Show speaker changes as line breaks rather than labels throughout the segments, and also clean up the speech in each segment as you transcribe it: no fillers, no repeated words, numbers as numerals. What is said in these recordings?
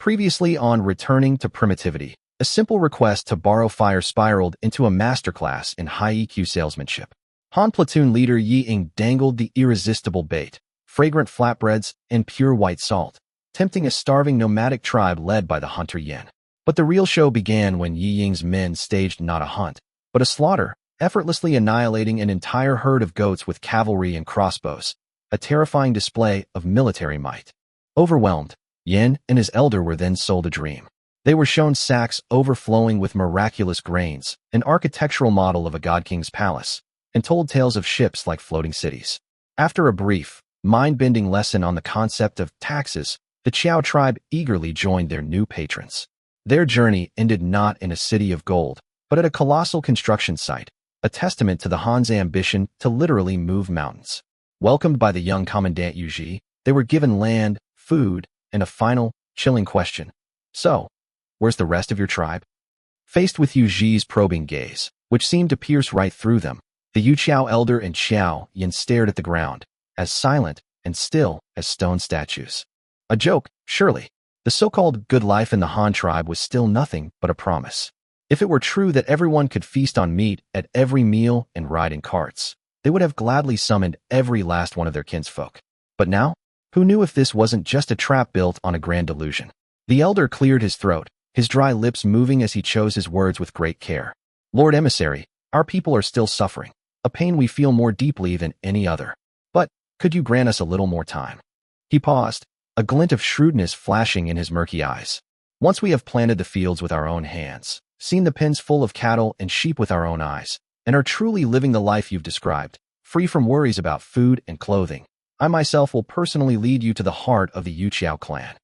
Previously on Returning to Primitivity, a simple request to borrow fire spiraled into a masterclass in high EQ salesmanship. Han platoon leader Yi Ying dangled the irresistible bait, fragrant flatbreads and pure white salt, tempting a starving nomadic tribe led by the hunter Yin. But the real show began when Yi Ying's men staged not a hunt, but a slaughter, effortlessly annihilating an entire herd of goats with cavalry and crossbows, a terrifying display of military might. Overwhelmed, Yin and his elder were then sold a dream. They were shown sacks overflowing with miraculous grains, an architectural model of a god king's palace, and told tales of ships like floating cities. After a brief, mind-bending lesson on the concept of taxes, the Qiao tribe eagerly joined their new patrons. Their journey ended not in a city of gold, but at a colossal construction site, a testament to the Han's ambition to literally move mountains. Welcomed by the young Commandant Yuji, they were given land, food, and a final, chilling question. So, where's the rest of your tribe? Faced with Yuji's probing gaze, which seemed to pierce right through them, the Yuqiao elder and Xiao Yin stared at the ground, as silent and still as stone statues. A joke, surely. The so-called good life in the Han tribe was still nothing but a promise. If it were true that everyone could feast on meat at every meal and ride in carts, they would have gladly summoned every last one of their kinsfolk. But now, who knew if this wasn't just a trap built on a grand delusion? The elder cleared his throat, his dry lips moving as he chose his words with great care. Lord Emissary, our people are still suffering, a pain we feel more deeply than any other. But, could you grant us a little more time? He paused, a glint of shrewdness flashing in his murky eyes. Once we have planted the fields with our own hands, seen the pens full of cattle and sheep with our own eyes, and are truly living the life you've described, free from worries about food and clothing, I myself will personally lead you to the heart of the Yuqiao clan.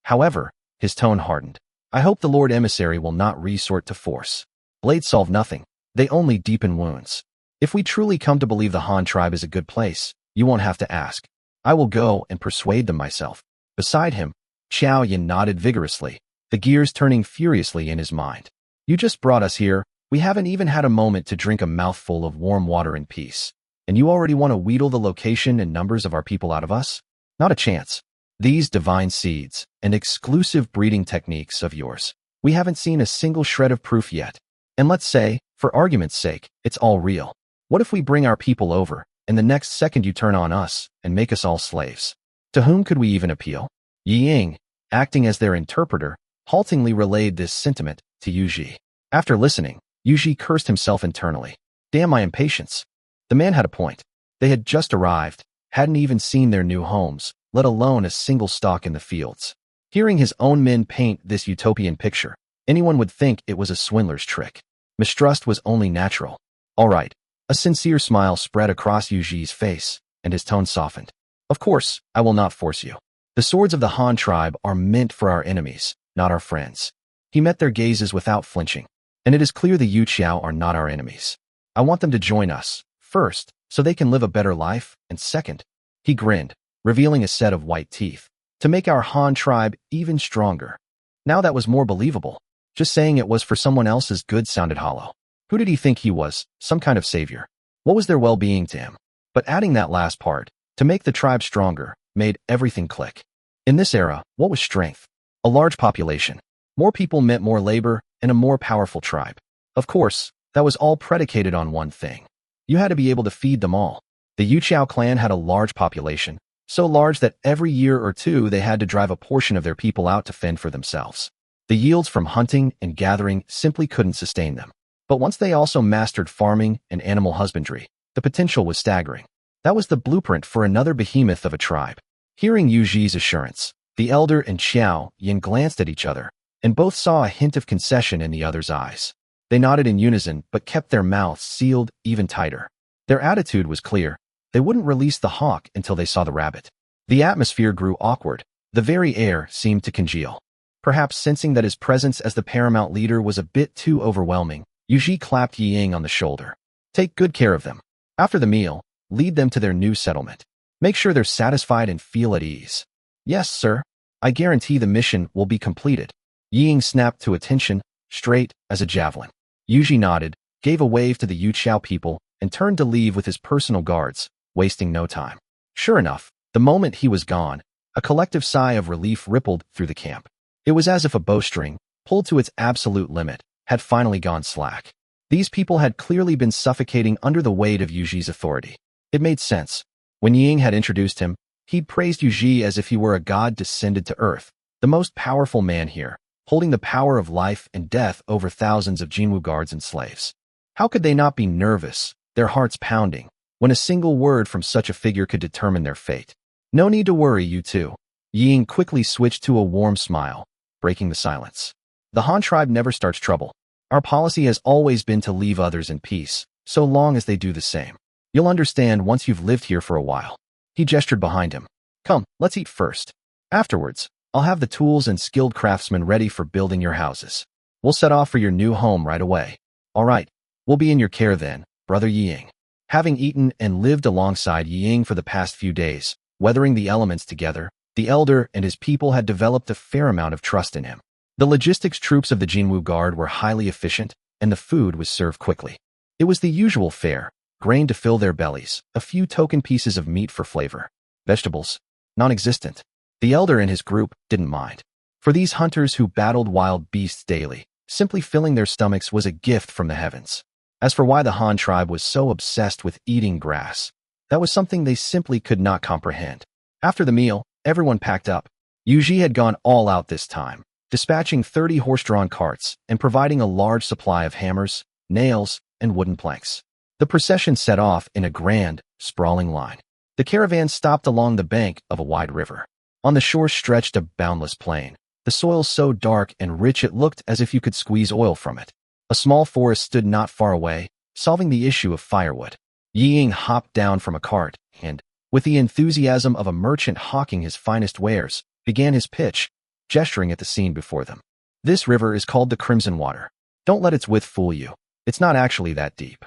However, his tone hardened. I hope the Lord Emissary will not resort to force. Blades solve nothing. They only deepen wounds. If we truly come to believe the Han tribe is a good place, you won't have to ask. I will go and persuade them myself. Beside him, Xiao Yin nodded vigorously, the gears turning furiously in his mind. You just brought us here. We haven't even had a moment to drink a mouthful of warm water in peace. And you already want to wheedle the location and numbers of our people out of us? Not a chance. These divine seeds and exclusive breeding techniques of yours, we haven't seen a single shred of proof yet. And let's say, for argument's sake, it's all real. What if we bring our people over, and the next second you turn on us and make us all slaves? To whom could we even appeal? Yi Ying, acting as their interpreter, haltingly relayed this sentiment to Yuji. After listening, Yuji cursed himself internally. Damn my impatience. The man had a point. They had just arrived, hadn't even seen their new homes, let alone a single stalk in the fields. Hearing his own men paint this utopian picture, anyone would think it was a swindler's trick. Mistrust was only natural. All right. A sincere smile spread across Yuji's face, and his tone softened. Of course, I will not force you. The swords of the Han tribe are meant for our enemies, not our friends. He met their gazes without flinching, and it is clear the Yuqiao are not our enemies. I want them to join us, first, so they can live a better life, and second, he grinned, revealing a set of white teeth, to make our Han tribe even stronger. Now that was more believable. Just saying it was for someone else's good sounded hollow. Who did he think he was, some kind of savior? What was their well-being to him? But adding that last part, to make the tribe stronger, made everything click. In this era, what was strength? A large population. More people meant more labor and a more powerful tribe. Of course, that was all predicated on one thing. You had to be able to feed them all. The Yuqiao clan had a large population, so large that every year or two they had to drive a portion of their people out to fend for themselves. The yields from hunting and gathering simply couldn't sustain them. But once they also mastered farming and animal husbandry, the potential was staggering. That was the blueprint for another behemoth of a tribe. Hearing Yuji's assurance, the elder and Xiao Yin glanced at each other, and both saw a hint of concession in the other's eyes. They nodded in unison but kept their mouths sealed even tighter. Their attitude was clear. They wouldn't release the hawk until they saw the rabbit. The atmosphere grew awkward. The very air seemed to congeal. Perhaps sensing that his presence as the paramount leader was a bit too overwhelming, Yuji clapped Yi Ying on the shoulder. Take good care of them. After the meal, lead them to their new settlement. Make sure they're satisfied and feel at ease. Yes, sir. I guarantee the mission will be completed. Yi Ying snapped to attention, straight as a javelin. Yuji nodded, gave a wave to the Yuqiao people, and turned to leave with his personal guards, wasting no time. Sure enough, the moment he was gone, a collective sigh of relief rippled through the camp. It was as if a bowstring, pulled to its absolute limit, had finally gone slack. These people had clearly been suffocating under the weight of Yuji's authority. It made sense. When Ying had introduced him, he'd praised Yuji as if he were a god descended to earth, the most powerful man here, holding the power of life and death over thousands of Jinwu guards and slaves. How could they not be nervous, their hearts pounding, when a single word from such a figure could determine their fate? No need to worry, you two. Ying quickly switched to a warm smile, breaking the silence. The Han tribe never starts trouble. Our policy has always been to leave others in peace, so long as they do the same. You'll understand once you've lived here for a while. He gestured behind him. Come, let's eat first. Afterwards, I'll have the tools and skilled craftsmen ready for building your houses. We'll set off for your new home right away. All right, we'll be in your care then, Brother Ying. Having eaten and lived alongside Ying for the past few days, weathering the elements together, the elder and his people had developed a fair amount of trust in him. The logistics troops of the Jinwu Guard were highly efficient, and the food was served quickly. It was the usual fare, grain to fill their bellies, a few token pieces of meat for flavor. Vegetables, non-existent. The elder and his group didn't mind. For these hunters who battled wild beasts daily, simply filling their stomachs was a gift from the heavens. As for why the Han tribe was so obsessed with eating grass, that was something they simply could not comprehend. After the meal, everyone packed up. Yuji had gone all out this time, dispatching 30 horse-drawn carts and providing a large supply of hammers, nails, and wooden planks. The procession set off in a grand, sprawling line. The caravan stopped along the bank of a wide river. On the shore stretched a boundless plain, the soil so dark and rich it looked as if you could squeeze oil from it. A small forest stood not far away, solving the issue of firewood. Ying hopped down from a cart and, with the enthusiasm of a merchant hawking his finest wares, began his pitch, gesturing at the scene before them. This river is called the Crimson Water. Don't let its width fool you. It's not actually that deep.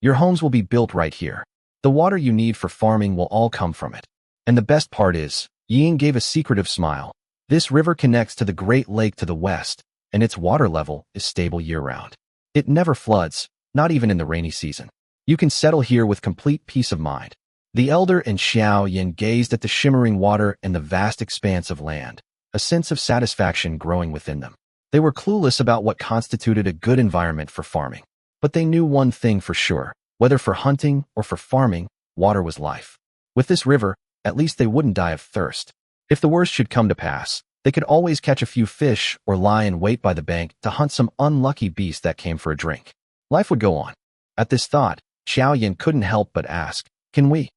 Your homes will be built right here. The water you need for farming will all come from it. And the best part is, Ying gave a secretive smile. This river connects to the Great Lake to the west, and its water level is stable year-round. It never floods, not even in the rainy season. You can settle here with complete peace of mind. The elder and Xiao Yin gazed at the shimmering water and the vast expanse of land, a sense of satisfaction growing within them. They were clueless about what constituted a good environment for farming. But they knew one thing for sure, whether for hunting or for farming, water was life. With this river, at least they wouldn't die of thirst. If the worst should come to pass, they could always catch a few fish or lie in wait by the bank to hunt some unlucky beast that came for a drink. Life would go on. At this thought, Xiao Yin couldn't help but ask, Can we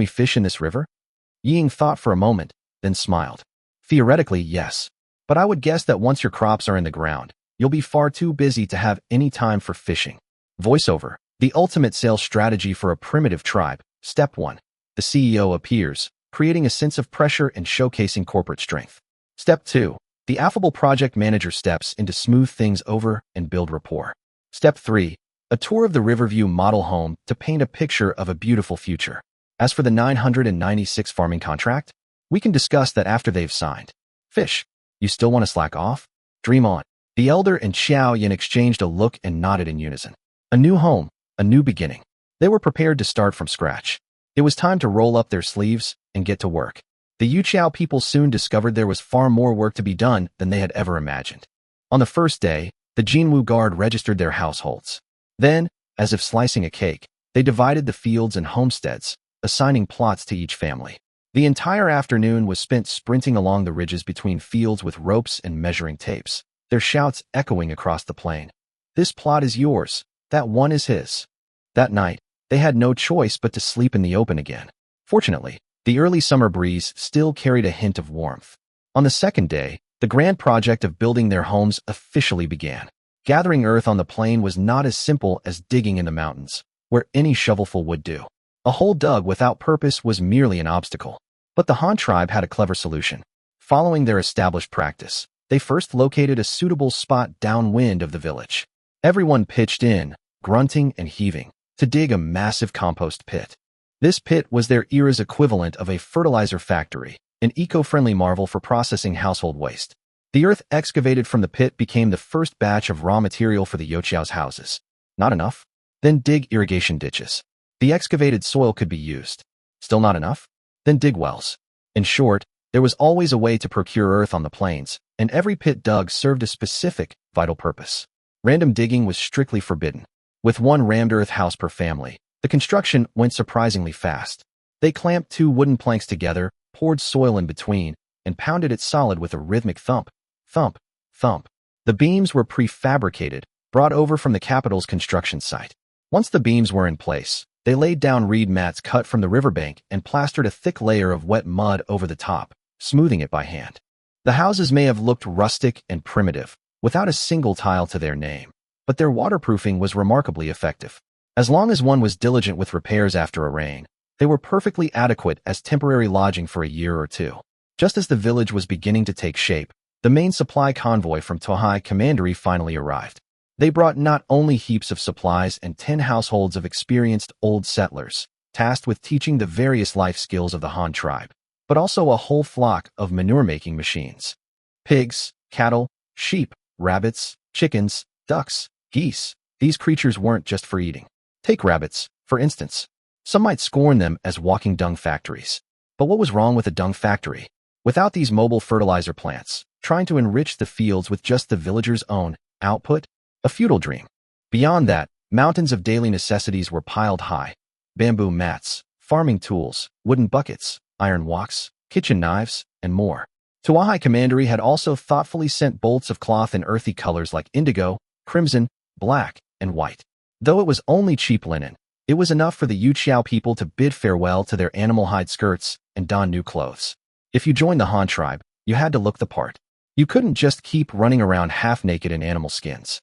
fish in this river? Ying thought for a moment, then smiled. Theoretically, yes. But I would guess that once your crops are in the ground, you'll be far too busy to have any time for fishing. Voiceover, the ultimate sales strategy for a primitive tribe. Step 1. The CEO appears, creating a sense of pressure and showcasing corporate strength. Step 2. The affable project manager steps in to smooth things over and build rapport. Step 3. A tour of the Riverview model home to paint a picture of a beautiful future. As for the 996 farming contract, we can discuss that after they've signed. Fish, you still want to slack off? Dream on. The elder and Xiao Yin exchanged a look and nodded in unison. A new home, a new beginning. They were prepared to start from scratch. It was time to roll up their sleeves and get to work. The Yuqiao people soon discovered there was far more work to be done than they had ever imagined. On the first day, the Jinwu Guard registered their households. Then, as if slicing a cake, they divided the fields and homesteads, assigning plots to each family. The entire afternoon was spent sprinting along the ridges between fields with ropes and measuring tapes, their shouts echoing across the plain. This plot is yours, that one is his. That night, they had no choice but to sleep in the open again. Fortunately, the early summer breeze still carried a hint of warmth. On the second day, the grand project of building their homes officially began. Gathering earth on the plain was not as simple as digging in the mountains, where any shovelful would do. A hole dug without purpose was merely an obstacle. But the Han tribe had a clever solution. Following their established practice, they first located a suitable spot downwind of the village. Everyone pitched in, grunting and heaving, to dig a massive compost pit. This pit was their era's equivalent of a fertilizer factory, an eco-friendly marvel for processing household waste. The earth excavated from the pit became the first batch of raw material for the Yoqiao's houses. Not enough? Then dig irrigation ditches. The excavated soil could be used. Still not enough? Then dig wells. In short, There was always a way to procure earth on the plains, and every pit dug served a specific, vital purpose. Random digging was strictly forbidden. With one rammed earth house per family, the construction went surprisingly fast. They clamped 2 wooden planks together, poured soil in between, and pounded it solid with a rhythmic thump, thump, thump. The beams were prefabricated, brought over from the capital's construction site. Once the beams were in place, they laid down reed mats cut from the riverbank and plastered a thick layer of wet mud over the top, smoothing it by hand. The houses may have looked rustic and primitive, without a single tile to their name, but their waterproofing was remarkably effective. As long as one was diligent with repairs after a rain, they were perfectly adequate as temporary lodging for a year or two. Just as the village was beginning to take shape, the main supply convoy from Tohai Commandery finally arrived. They brought not only heaps of supplies and 10 households of experienced old settlers, tasked with teaching the various life skills of the Han tribe, but also a whole flock of manure-making machines. Pigs, cattle, sheep, rabbits, chickens, ducks, geese. These creatures weren't just for eating. Take rabbits, for instance. Some might scorn them as walking dung factories. But what was wrong with a dung factory? Without these mobile fertilizer plants, trying to enrich the fields with just the villagers' own output? A futile dream. Beyond that, mountains of daily necessities were piled high. Bamboo mats, farming tools, wooden buckets, iron woks, kitchen knives, and more. Tohai Commandery had also thoughtfully sent bolts of cloth in earthy colors like indigo, crimson, black, and white. Though it was only cheap linen, it was enough for the Yuqiao people to bid farewell to their animal hide skirts and don new clothes. If you joined the Han tribe, you had to look the part. You couldn't just keep running around half-naked in animal skins.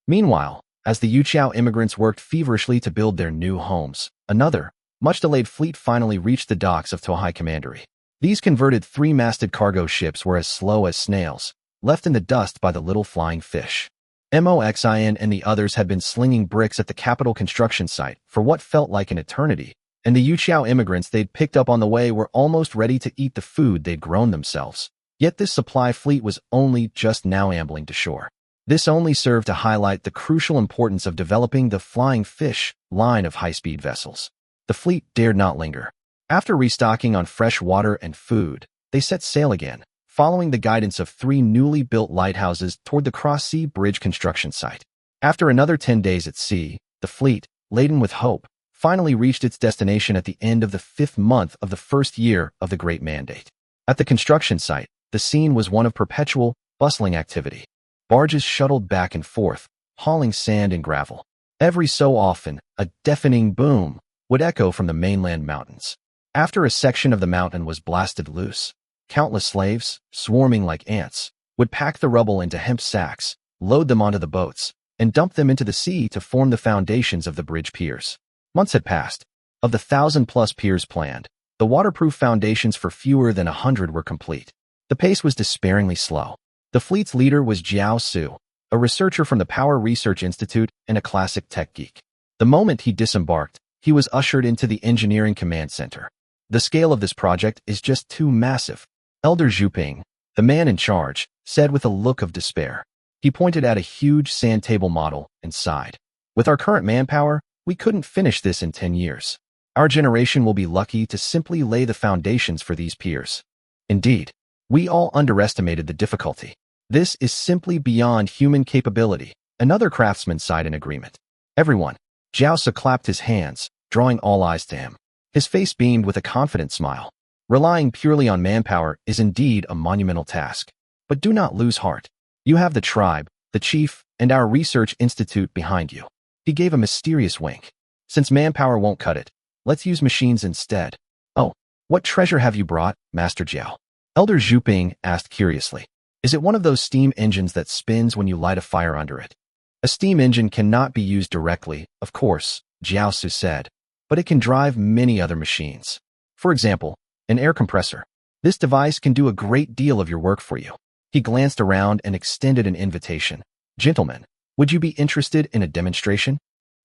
Meanwhile, as the Yuqiao immigrants worked feverishly to build their new homes, another, much-delayed fleet finally reached the docks of Tohai Commandery. These converted 3-masted cargo ships were as slow as snails, left in the dust by the little flying fish. Moxin and the others had been slinging bricks at the capital construction site for what felt like an eternity, and the Yuqiao immigrants they'd picked up on the way were almost ready to eat the food they'd grown themselves. Yet this supply fleet was only just now ambling to shore. This only served to highlight the crucial importance of developing the flying fish line of high-speed vessels. The fleet dared not linger. After restocking on fresh water and food, they set sail again, following the guidance of 3 newly built lighthouses toward the cross-sea bridge construction site. After another 10 days at sea, the fleet, laden with hope, finally reached its destination at the end of the 5th month of the first year of the Great Mandate. At the construction site, the scene was one of perpetual, bustling activity. Barges shuttled back and forth, hauling sand and gravel. Every so often, a deafening boom would echo from the mainland mountains. After a section of the mountain was blasted loose, countless slaves, swarming like ants, would pack the rubble into hemp sacks, load them onto the boats, and dump them into the sea to form the foundations of the bridge piers. Months had passed. Of the 1,000-plus piers planned, the waterproof foundations for fewer than 100 were complete. The pace was despairingly slow. The fleet's leader was Jiao Su, a researcher from the Power Research Institute and a classic tech geek. The moment he disembarked, he was ushered into the engineering command center. The scale of this project is just too massive. Elder Zhuping, the man in charge, said with a look of despair. He pointed at a huge sand table model and sighed. With our current manpower, we couldn't finish this in 10 years. Our generation will be lucky to simply lay the foundations for these piers. Indeed, we all underestimated the difficulty. This is simply beyond human capability. Another craftsman sighed in agreement. Everyone. Jiao Su clapped his hands, drawing all eyes to him. His face beamed with a confident smile. Relying purely on manpower is indeed a monumental task. But do not lose heart. You have the tribe, the chief, and our research institute behind you. He gave a mysterious wink. Since manpower won't cut it, let's use machines instead. Oh, what treasure have you brought, Master Jiao? Elder Zhuping asked curiously. Is it one of those steam engines that spins when you light a fire under it? A steam engine cannot be used directly, of course, Jiao Su said, but it can drive many other machines. For example, an air compressor. This device can do a great deal of your work for you. He glanced around and extended an invitation. Gentlemen, would you be interested in a demonstration?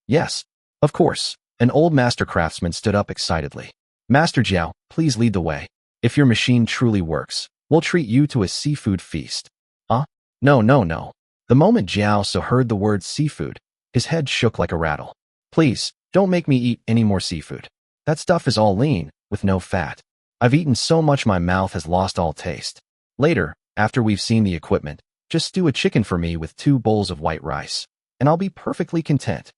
Yes, of course. An old master craftsman stood up excitedly. Master Jiao, please lead the way. If your machine truly works, we'll treat you to a seafood feast. No. The moment Jiao Su heard the word seafood, his head shook like a rattle. Please, don't make me eat any more seafood. That stuff is all lean, with no fat. I've eaten so much my mouth has lost all taste. Later, after we've seen the equipment, just stew a chicken for me with 2 bowls of white rice, and I'll be perfectly content.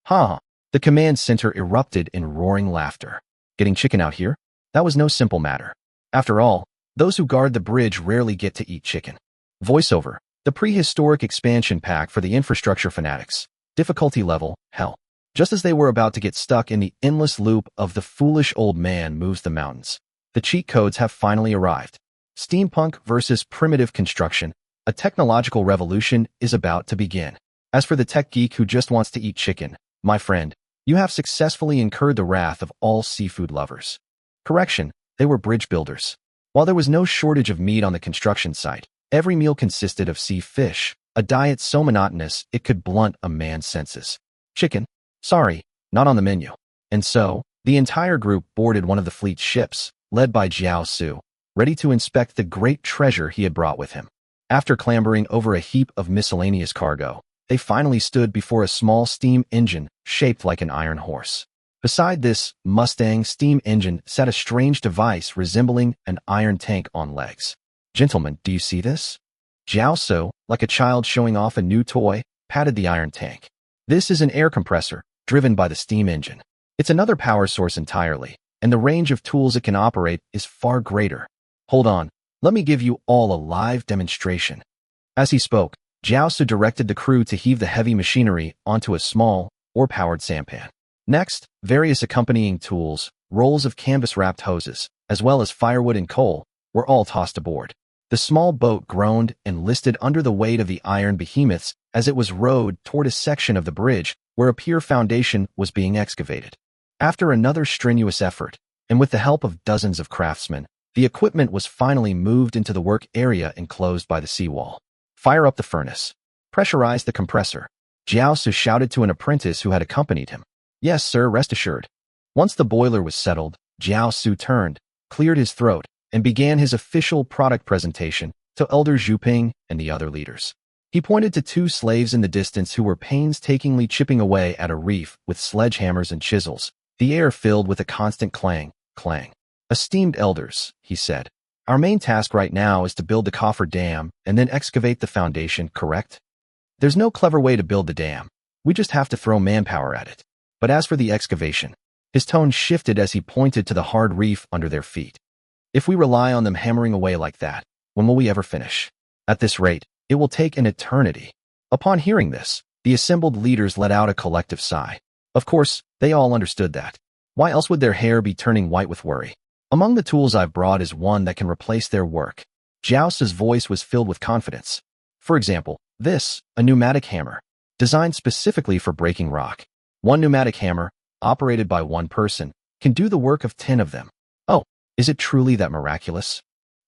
Ha! The command center erupted in roaring laughter. Getting chicken out here? That was no simple matter. After all, those who guard the bridge rarely get to eat chicken. Voiceover, the prehistoric expansion pack for the infrastructure fanatics. Difficulty level, hell. Just as they were about to get stuck in the endless loop of the foolish old man moves the mountains, the cheat codes have finally arrived. Steampunk versus primitive construction, a technological revolution is about to begin. As for the tech geek who just wants to eat chicken, my friend, you have successfully incurred the wrath of all seafood lovers. Correction, they were bridge builders. While there was no shortage of meat on the construction site, every meal consisted of sea fish, a diet so monotonous it could blunt a man's senses. Chicken? Sorry, not on the menu. And so, the entire group boarded one of the fleet's ships, led by Jiao Su, ready to inspect the great treasure he had brought with him. After clambering over a heap of miscellaneous cargo, they finally stood before a small steam engine shaped like an iron horse. Beside this Mustang steam engine sat a strange device resembling an iron tank on legs. Gentlemen, do you see this? Jiao Su, like a child showing off a new toy, patted the iron tank. This is an air compressor, driven by the steam engine. It's another power source entirely, and the range of tools it can operate is far greater. Hold on, let me give you all a live demonstration. As he spoke, Jiao Su directed the crew to heave the heavy machinery onto a small, oar-powered sampan. Next, various accompanying tools, rolls of canvas-wrapped hoses, as well as firewood and coal, were all tossed aboard. The small boat groaned and listed under the weight of the iron behemoths as it was rowed toward a section of the bridge where a pier foundation was being excavated. After another strenuous effort, and with the help of dozens of craftsmen, the equipment was finally moved into the work area enclosed by the seawall. Fire up the furnace. Pressurize the compressor. Jiao Su shouted to an apprentice who had accompanied him. Yes, sir, rest assured. Once the boiler was settled, Jiao Su turned, cleared his throat, and began his official product presentation to Elder Zhuping and the other leaders. He pointed to 2 slaves in the distance who were painstakingly chipping away at a reef with sledgehammers and chisels, the air filled with a constant clang, clang. Esteemed elders, he said, our main task right now is to build the coffer dam and then excavate the foundation, correct? There's no clever way to build the dam. We just have to throw manpower at it. But as for the excavation, his tone shifted as he pointed to the hard reef under their feet. If we rely on them hammering away like that, when will we ever finish? At this rate, it will take an eternity. Upon hearing this, the assembled leaders let out a collective sigh. Of course, they all understood that. Why else would their hair be turning white with worry? Among the tools I've brought is one that can replace their work. Jiao Su's voice was filled with confidence. For example, this, a pneumatic hammer, designed specifically for breaking rock. One pneumatic hammer, operated by one person, can do the work of 10 of them. Oh, is it truly that miraculous?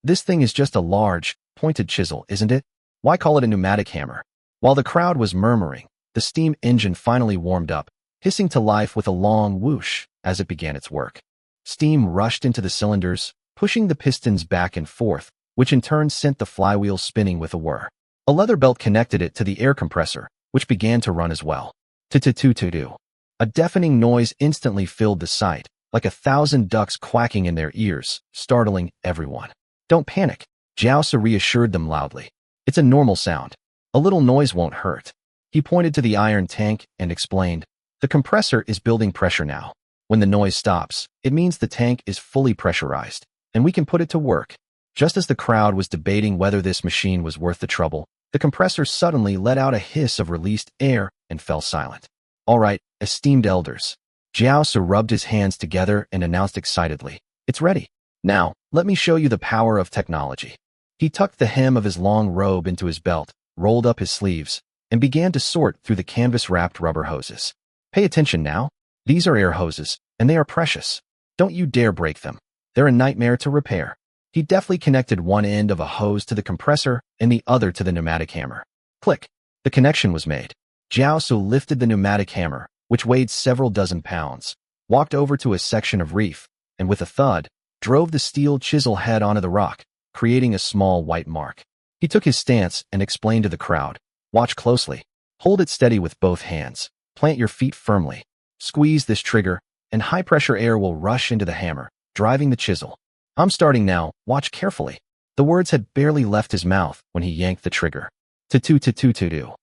This thing is just a large, pointed chisel, isn't it? Why call it a pneumatic hammer? While the crowd was murmuring, the steam engine finally warmed up, hissing to life with a long whoosh as it began its work. Steam rushed into the cylinders, pushing the pistons back and forth, which in turn sent the flywheel spinning with a whir. A leather belt connected it to the air compressor, which began to run as well. Tu-tu-tu-tu-tu. A deafening noise instantly filled the site, like 1,000 ducks quacking in their ears, startling everyone. Don't panic, Jiao Su reassured them loudly. It's a normal sound. A little noise won't hurt. He pointed to the iron tank and explained, the compressor is building pressure now. When the noise stops, it means the tank is fully pressurized, and we can put it to work. Just as the crowd was debating whether this machine was worth the trouble, the compressor suddenly let out a hiss of released air and fell silent. All right, esteemed elders. Jiao Su rubbed his hands together and announced excitedly, it's ready. Now, let me show you the power of technology. He tucked the hem of his long robe into his belt, rolled up his sleeves, and began to sort through the canvas-wrapped rubber hoses. Pay attention now. These are air hoses, and they are precious. Don't you dare break them. They're a nightmare to repair. He deftly connected one end of a hose to the compressor and the other to the pneumatic hammer. Click. The connection was made. Jiao Su lifted the pneumatic hammer, which weighed several dozen pounds, walked over to a section of reef, and with a thud, drove the steel chisel head onto the rock, creating a small white mark. He took his stance and explained to the crowd, watch closely. Hold it steady with both hands. Plant your feet firmly. Squeeze this trigger, and high-pressure air will rush into the hammer, driving the chisel. I'm starting now, watch carefully. The words had barely left his mouth when he yanked the trigger. Tu-tu-tu-tu-tu-tu.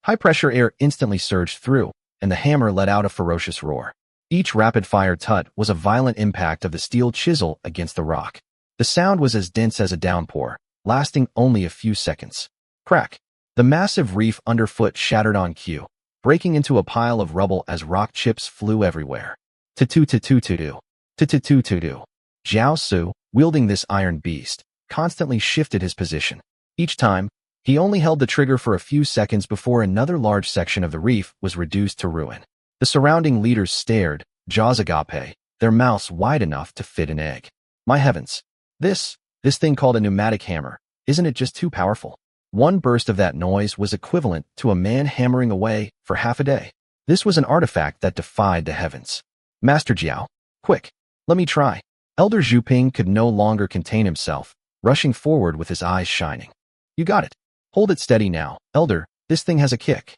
High-pressure air instantly surged through, and the hammer let out a ferocious roar. Each rapid-fire tut was a violent impact of the steel chisel against the rock. The sound was as dense as a downpour, lasting only a few seconds. Crack! The massive reef underfoot shattered on cue, breaking into a pile of rubble as rock chips flew everywhere. Tu-tu-tu-tu-tu-tu. Tu-tu-tu-tu-tu. Jiao Su, wielding this iron beast, constantly shifted his position. Each time, he only held the trigger for a few seconds before another large section of the reef was reduced to ruin. The surrounding leaders stared, jaws agape, their mouths wide enough to fit an egg. My heavens! This thing called a pneumatic hammer, isn't it just too powerful? One burst of that noise was equivalent to a man hammering away for half a day. This was an artifact that defied the heavens. Master Jiao, quick, let me try. Elder Zhuping could no longer contain himself, rushing forward with his eyes shining. You got it. Hold it steady now, Elder, this thing has a kick.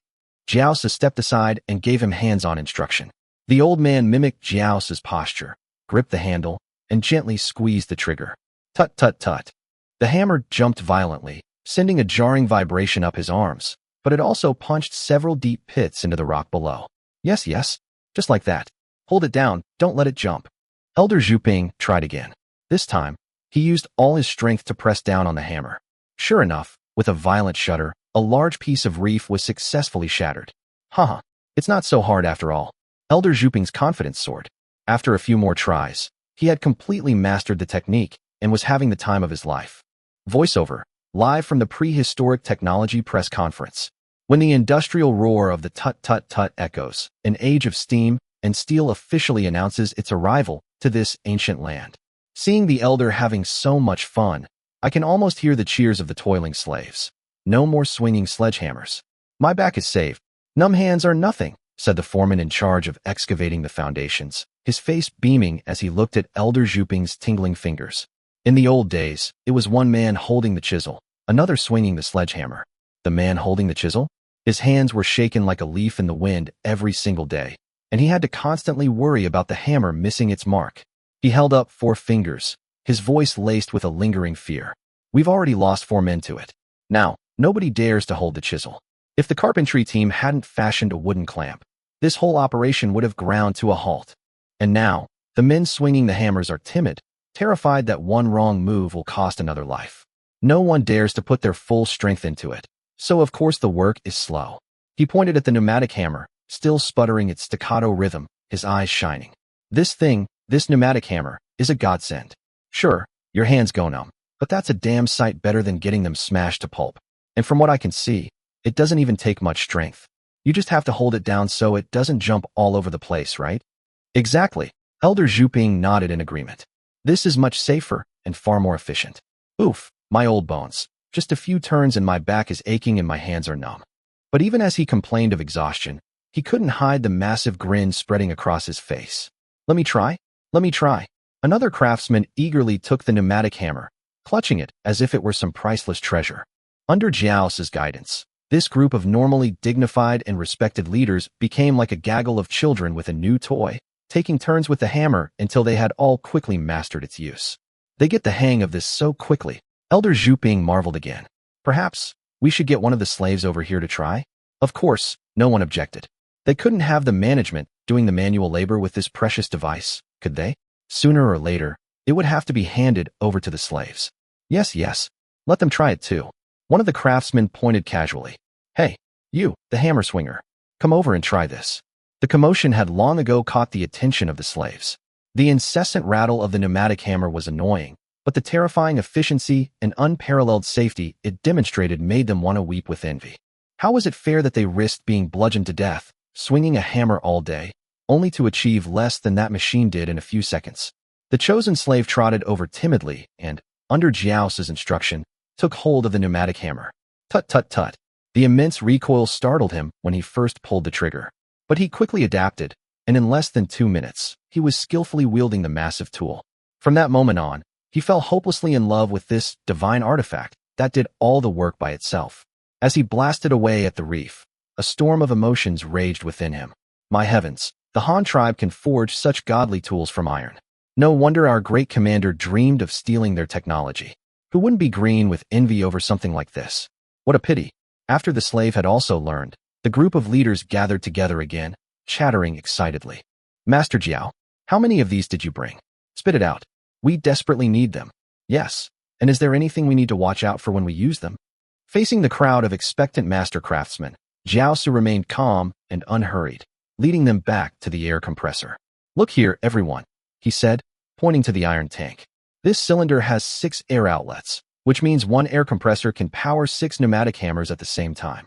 Jiaosa stepped aside and gave him hands-on instruction. The old man mimicked Jiaosa's posture, gripped the handle, and gently squeezed the trigger. Tut tut tut. The hammer jumped violently, sending a jarring vibration up his arms, but it also punched several deep pits into the rock below. Yes, just like that. Hold it down, don't let it jump. Elder Zhuping tried again. This time, he used all his strength to press down on the hammer. Sure enough, with a violent shudder, a large piece of reef was successfully shattered. Haha, it's not so hard after all. Elder Zhuping's confidence soared. After a few more tries, he had completely mastered the technique and was having the time of his life. Voiceover, live from the prehistoric technology press conference. When the industrial roar of the tut-tut-tut echoes, an age of steam and steel officially announces its arrival to this ancient land. Seeing the elder having so much fun, I can almost hear the cheers of the toiling slaves. No more swinging sledgehammers. My back is saved. Numb hands are nothing, said the foreman in charge of excavating the foundations, his face beaming as he looked at Elder Zhuping's tingling fingers. In the old days, it was one man holding the chisel, another swinging the sledgehammer. The man holding the chisel? His hands were shaken like a leaf in the wind every single day, and he had to constantly worry about the hammer missing its mark. He held up 4 fingers, his voice laced with a lingering fear. We've already lost 4 men to it. Now, nobody dares to hold the chisel. If the carpentry team hadn't fashioned a wooden clamp, this whole operation would have ground to a halt. And now, the men swinging the hammers are timid, terrified that one wrong move will cost another life. No one dares to put their full strength into it, so of course the work is slow. He pointed at the pneumatic hammer, still sputtering its staccato rhythm, his eyes shining. This pneumatic hammer, is a godsend. Sure, your hands go numb, but that's a damn sight better than getting them smashed to pulp. And from what I can see, it doesn't even take much strength. You just have to hold it down so it doesn't jump all over the place, right? Exactly. Elder Zhuping nodded in agreement. This is much safer and far more efficient. Oof, my old bones. Just a few turns and my back is aching and my hands are numb. But even as he complained of exhaustion, he couldn't hide the massive grin spreading across his face. Let me try? Let me try. Another craftsman eagerly took the pneumatic hammer, clutching it as if it were some priceless treasure. Under Jiao's guidance, this group of normally dignified and respected leaders became like a gaggle of children with a new toy, taking turns with the hammer until they had all quickly mastered its use. They get the hang of this so quickly. Elder Zhuping marveled again. Perhaps we should get one of the slaves over here to try? Of course, no one objected. They couldn't have the management doing the manual labor with this precious device, could they? Sooner or later, it would have to be handed over to the slaves. Yes, let them try it too. One of the craftsmen pointed casually. Hey, you, the hammer swinger, come over and try this. The commotion had long ago caught the attention of the slaves. The incessant rattle of the pneumatic hammer was annoying, but the terrifying efficiency and unparalleled safety it demonstrated made them want to weep with envy. How was it fair that they risked being bludgeoned to death, swinging a hammer all day, only to achieve less than that machine did in a few seconds? The chosen slave trotted over timidly and, under Jiao's instruction, took hold of the pneumatic hammer. Tut tut tut. The immense recoil startled him when he first pulled the trigger. But he quickly adapted, and in less than 2 minutes, he was skillfully wielding the massive tool. From that moment on, he fell hopelessly in love with this divine artifact that did all the work by itself. As he blasted away at the reef, a storm of emotions raged within him. My heavens, the Han tribe can forge such godly tools from iron. No wonder our great commander dreamed of stealing their technology. Who wouldn't be green with envy over something like this? What a pity. After the slave had also learned, the group of leaders gathered together again, chattering excitedly. Master Jiao, how many of these did you bring? Spit it out. We desperately need them. Yes. And is there anything we need to watch out for when we use them? Facing the crowd of expectant master craftsmen, Jiao Su remained calm and unhurried, leading them back to the air compressor. Look here, everyone, he said, pointing to the iron tank. This cylinder has 6 air outlets, which means one air compressor can power 6 pneumatic hammers at the same time.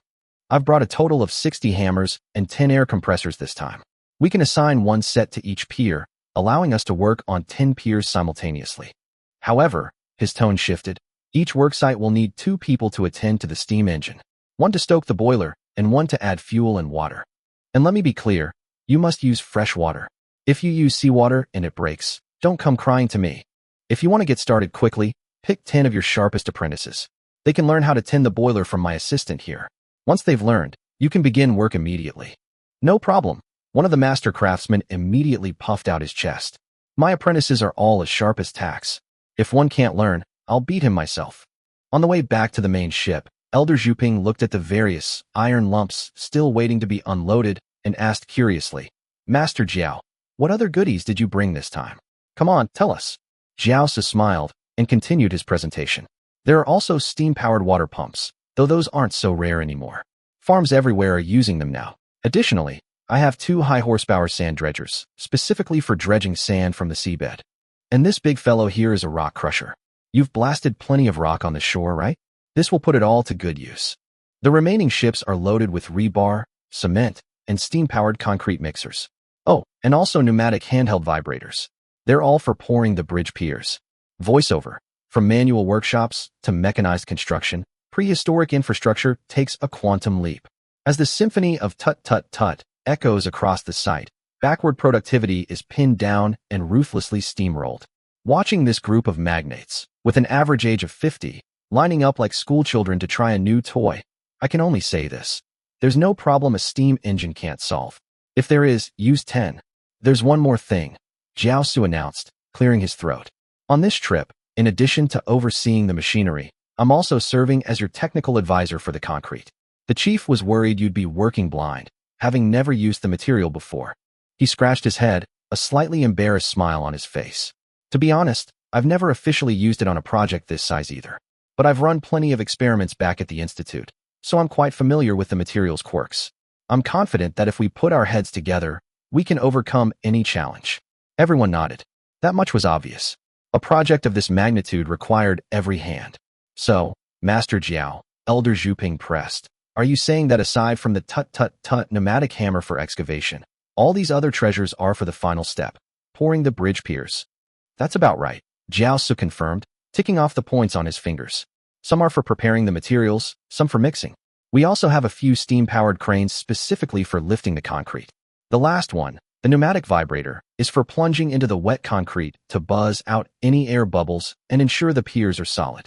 I've brought a total of 60 hammers and 10 air compressors this time. We can assign one set to each pier, allowing us to work on 10 piers simultaneously. However, his tone shifted. Each worksite will need 2 people to attend to the steam engine, one to stoke the boiler and one to add fuel and water. And let me be clear, you must use fresh water. If you use seawater and it breaks, don't come crying to me. If you want to get started quickly, pick 10 of your sharpest apprentices. They can learn how to tend the boiler from my assistant here. Once they've learned, you can begin work immediately. No problem. One of the master craftsmen immediately puffed out his chest. My apprentices are all as sharp as tacks. If one can't learn, I'll beat him myself. On the way back to the main ship, Elder Zhuping looked at the various iron lumps still waiting to be unloaded and asked curiously, Master Jiao, what other goodies did you bring this time? Come on, tell us. Jiao Su smiled and continued his presentation. There are also steam-powered water pumps, though those aren't so rare anymore. Farms everywhere are using them now. Additionally, I have 2 high-horsepower sand dredgers, specifically for dredging sand from the seabed. And this big fellow here is a rock crusher. You've blasted plenty of rock on the shore, right? This will put it all to good use. The remaining ships are loaded with rebar, cement, and steam-powered concrete mixers. Oh, and also pneumatic handheld vibrators. They're all for pouring the bridge piers. Voiceover. From manual workshops to mechanized construction, prehistoric infrastructure takes a quantum leap. As the symphony of tut-tut-tut echoes across the site, backward productivity is pinned down and ruthlessly steamrolled. Watching this group of magnates, with an average age of 50, lining up like schoolchildren to try a new toy, I can only say this. There's no problem a steam engine can't solve. If there is, use 10. There's one more thing, Jiao Su announced, clearing his throat. On this trip, in addition to overseeing the machinery, I'm also serving as your technical advisor for the concrete. The chief was worried you'd be working blind, having never used the material before. He scratched his head, a slightly embarrassed smile on his face. To be honest, I've never officially used it on a project this size either. But I've run plenty of experiments back at the Institute, so I'm quite familiar with the material's quirks. I'm confident that if we put our heads together, we can overcome any challenge. Everyone nodded. That much was obvious. A project of this magnitude required every hand. So, Master Jiao, Elder Zhuping pressed, are you saying that aside from the tut-tut-tut pneumatic hammer for excavation, all these other treasures are for the final step, pouring the bridge piers? That's about right, Jiao Su confirmed, ticking off the points on his fingers. Some are for preparing the materials, some for mixing. We also have a few steam-powered cranes specifically for lifting the concrete. The last one, the pneumatic vibrator, is for plunging into the wet concrete to buzz out any air bubbles and ensure the piers are solid.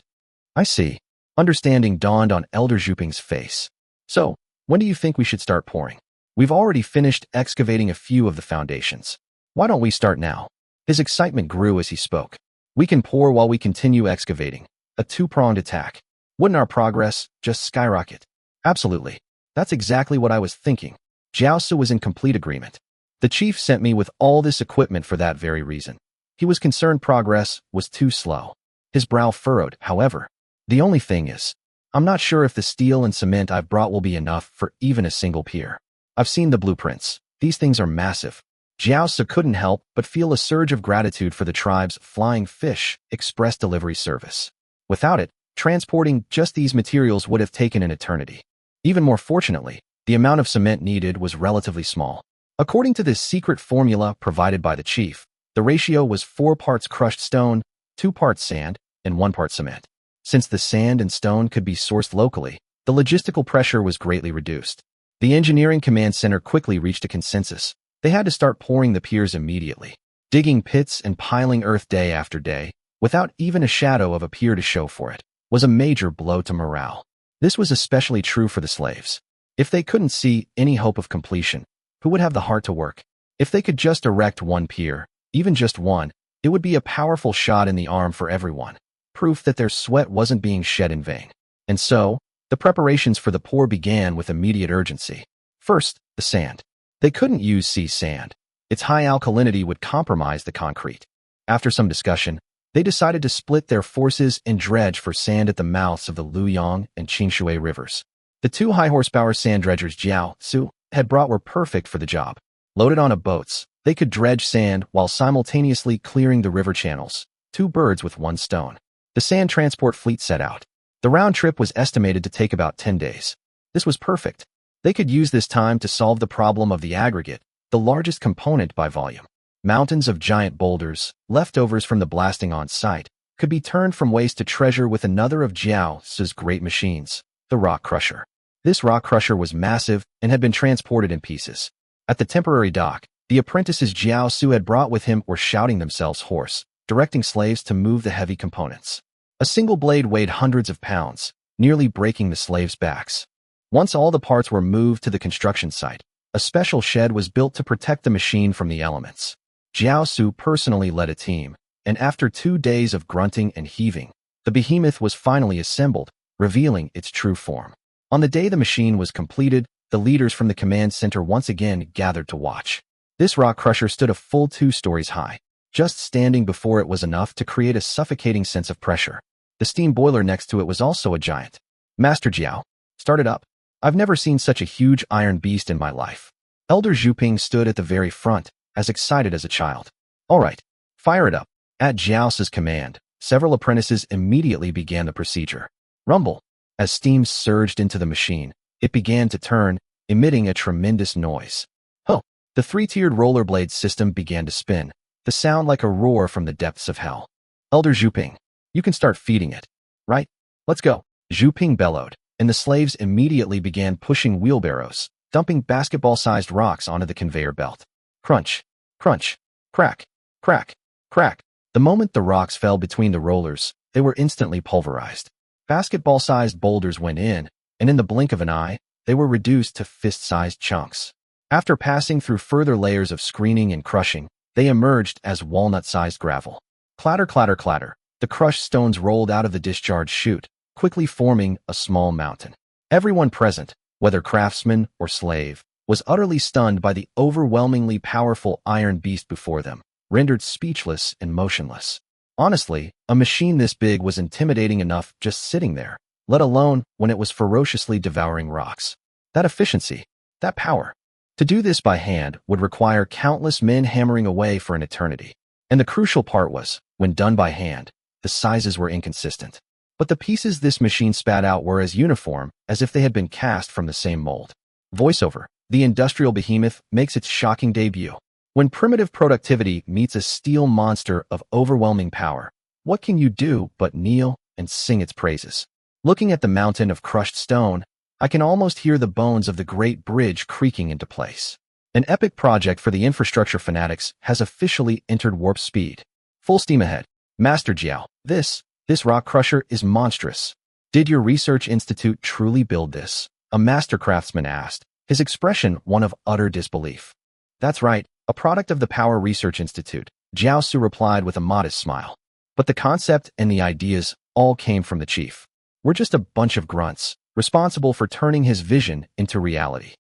I see. Understanding dawned on Elder Zhuping's face. So, when do you think we should start pouring? We've already finished excavating a few of the foundations. Why don't we start now? His excitement grew as he spoke. We can pour while we continue excavating. A two-pronged attack. Wouldn't our progress just skyrocket? Absolutely. That's exactly what I was thinking. Jiao Su was in complete agreement. The chief sent me with all this equipment for that very reason. He was concerned progress was too slow. His brow furrowed, however. The only thing is, I'm not sure if the steel and cement I've brought will be enough for even a single pier. I've seen the blueprints. These things are massive. Jiao Su couldn't help but feel a surge of gratitude for the tribe's flying fish express delivery service. Without it, transporting just these materials would have taken an eternity. Even more fortunately, the amount of cement needed was relatively small. According to this secret formula provided by the chief, the ratio was 4 parts crushed stone, 2 parts sand, and 1 part cement. Since the sand and stone could be sourced locally, the logistical pressure was greatly reduced. The engineering command center quickly reached a consensus. They had to start pouring the piers immediately, digging pits and piling earth day after day, without even a shadow of a pier to show for it, was a major blow to morale. This was especially true for the slaves. If they couldn't see any hope of completion, who would have the heart to work? If they could just erect one pier, even just one, It would be a powerful shot in the arm for everyone, proof that their sweat wasn't being shed in vain. And so, the preparations for the pour began with immediate urgency. First, the sand. They couldn't use sea sand. Its high alkalinity would compromise the concrete. After some discussion, they decided to split their forces and dredge for sand at the mouths of the Luyang and Qingshui rivers. The two high-horsepower sand dredgers Jiao Su had brought were perfect for the job. Loaded on boats, they could dredge sand while simultaneously clearing the river channels, two birds with one stone. The sand transport fleet set out. The round trip was estimated to take about 10 days. This was perfect. They could use this time to solve the problem of the aggregate, the largest component by volume. Mountains of giant boulders, leftovers from the blasting on site, could be turned from waste to treasure with another of Jiao Su's great machines, the rock crusher. This rock crusher was massive and had been transported in pieces. At the temporary dock, the apprentices Jiao Su had brought with him were shouting themselves hoarse, directing slaves to move the heavy components. A single blade weighed hundreds of pounds, nearly breaking the slaves' backs. Once all the parts were moved to the construction site, a special shed was built to protect the machine from the elements. Jiao Su personally led a team, and after 2 days of grunting and heaving, the behemoth was finally assembled, revealing its true form. On the day the machine was completed, the leaders from the command center once again gathered to watch. This rock crusher stood a full 2 stories high. Just standing before it was enough to create a suffocating sense of pressure. The steam boiler next to it was also a giant. Master Jiao, start it up. I've never seen such a huge iron beast in my life. Elder Zhuping stood at the very front, as excited as a child. All right, fire it up. At Jiao's command, several apprentices immediately began the procedure. Rumble. As steam surged into the machine, it began to turn, emitting a tremendous noise. Oh! The 3-tiered rollerblade system began to spin, the sound like a roar from the depths of hell. Elder Zhuping, you can start feeding it. Right? Let's go. Zhuping bellowed, and the slaves immediately began pushing wheelbarrows, dumping basketball-sized rocks onto the conveyor belt. Crunch, crunch, crack, crack, crack. The moment the rocks fell between the rollers, they were instantly pulverized. Basketball-sized boulders went in, and in the blink of an eye, they were reduced to fist-sized chunks. After passing through further layers of screening and crushing, they emerged as walnut-sized gravel. Clatter, clatter, clatter. The crushed stones rolled out of the discharge chute, quickly forming a small mountain. Everyone present, whether craftsman or slave, was utterly stunned by the overwhelmingly powerful iron beast before them, rendered speechless and motionless. Honestly, a machine this big was intimidating enough just sitting there, let alone when it was ferociously devouring rocks. That efficiency, that power. To do this by hand would require countless men hammering away for an eternity. And the crucial part was, when done by hand, the sizes were inconsistent. But the pieces this machine spat out were as uniform as if they had been cast from the same mold. Voiceover. The industrial behemoth makes its shocking debut. When primitive productivity meets a steel monster of overwhelming power, what can you do but kneel and sing its praises? Looking at the mountain of crushed stone, I can almost hear the bones of the great bridge creaking into place. An epic project for the infrastructure fanatics has officially entered warp speed. Full steam ahead. Master Jiao, this rock crusher is monstrous. Did your research institute truly build this? A master craftsman asked, his expression one of utter disbelief. That's right, a product of the Power Research Institute, Jiao Su replied with a modest smile. But the concept and the ideas all came from the chief. We're just a bunch of grunts, responsible for turning his vision into reality.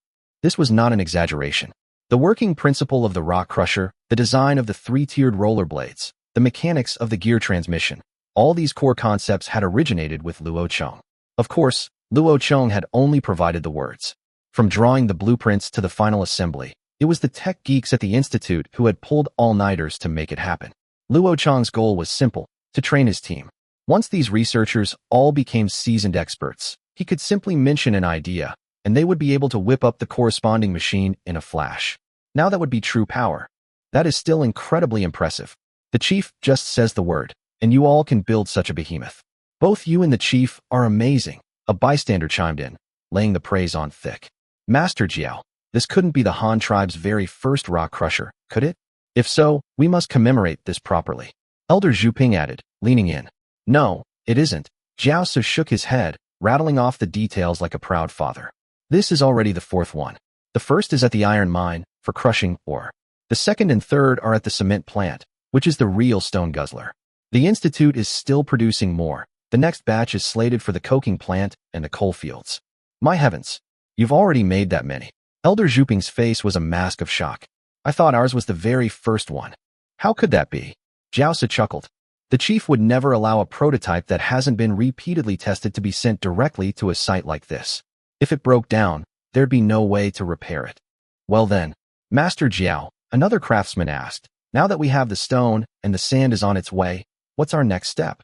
This was not an exaggeration. The working principle of the rock crusher, the design of the 3-tiered rollerblades, the mechanics of the gear transmission, all these core concepts had originated with Luo Cheng. Of course, Luo Cheng had only provided the words. From drawing the blueprints to the final assembly, it was the tech geeks at the institute who had pulled all-nighters to make it happen. Luo Cheng's goal was simple, to train his team. Once these researchers all became seasoned experts, he could simply mention an idea, and they would be able to whip up the corresponding machine in a flash. Now that would be true power. That is still incredibly impressive. The chief just says the word, and you all can build such a behemoth. Both you and the chief are amazing, a bystander chimed in, laying the praise on thick. Master Jiao, this couldn't be the Han tribe's very first rock crusher, could it? If so, we must commemorate this properly. Elder Zhuping added, leaning in. No, it isn't. Jiao Su shook his head, rattling off the details like a proud father. This is already the 4th one. The first is at the iron mine, for crushing ore. The second and third are at the cement plant, which is the real stone guzzler. The Institute is still producing more. The next batch is slated for the coking plant and the coal fields. My heavens, you've already made that many. Elder Zhuping's face was a mask of shock. I thought ours was the very first one. How could that be? Jiaosa chuckled. The chief would never allow a prototype that hasn't been repeatedly tested to be sent directly to a site like this. If it broke down, there'd be no way to repair it. Well then, Master Jiao, another craftsman asked, now that we have the stone and the sand is on its way, what's our next step?